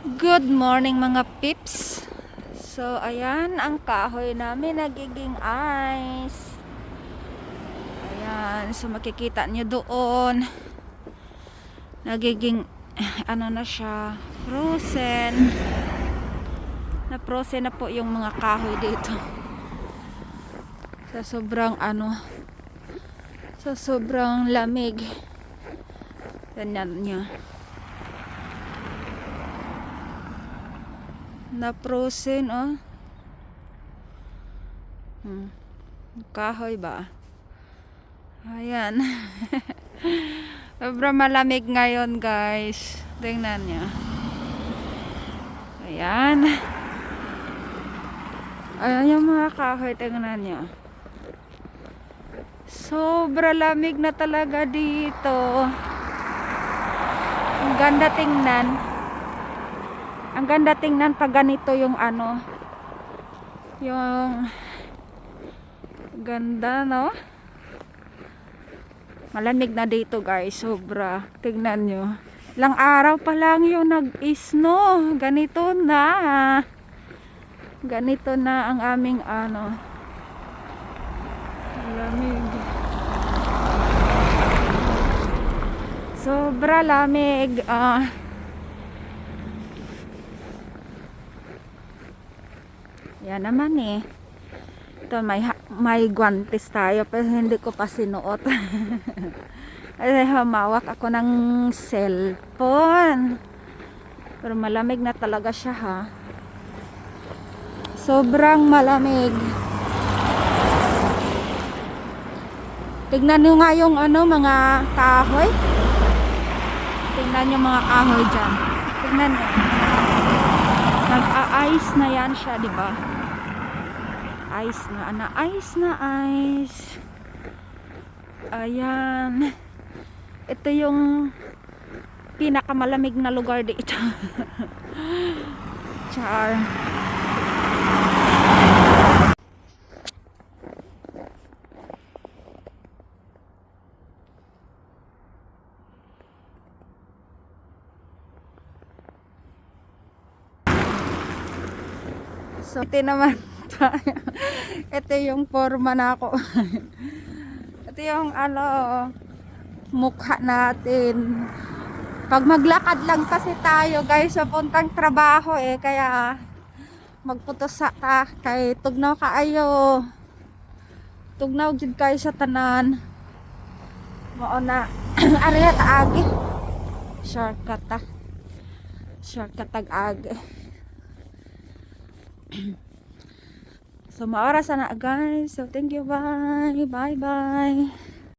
Good morning mga pips. So ayan, ang kahoy namin nagiging ice. Ayan, so makikita nyo doon. Nagiging ano na siya, frozen. Na-frozen na po yung mga kahoy dito. Sa sobrang sa sobrang lamig. Ganyan niya. Na-frozen, oh. Kahoy ba? Ayan. Sobrang malamig ngayon, guys. Tingnan nyo. Ayan. Ayan yung mga kahoy. Tingnan nyo. Sobrang lamig na talaga dito. Ang ganda tingnan. Ang ganda tingnan pag ganito yung yung ganda, no? Malamig na dito, guys. Sobra. Tingnan nyo. Ilang araw pa lang yung nag-snow. Ganito na. Ganito na ang aming lamig. Sobra lamig. Yan naman eh. Ito may guantes tayo pero hindi ko pa sinuot. Ay, humawak ako ng cellphone. Pero malamig na talaga siya, ha. Sobrang malamig. Tignan nyo nga yung mga kahoy. Tignan nyo mga kahoy dyan. Tignan nyo. Nag-a-ice na yan siya, diba? Ice na, ice na ice. Ayan. Ito yung pinakamalamig na lugar dito. Char. So, ito naman tayo. Ito yung forma na ako. Ito yung mukha natin. Pag maglakad lang kasi tayo, guys, sa puntang trabaho kaya magputos sa kay tugnaw kaayo. Tugnaw jud kayo sa tanan. Mao na area ta agi. Shortcut agi. So maoras na, guys. So thank you, bye bye.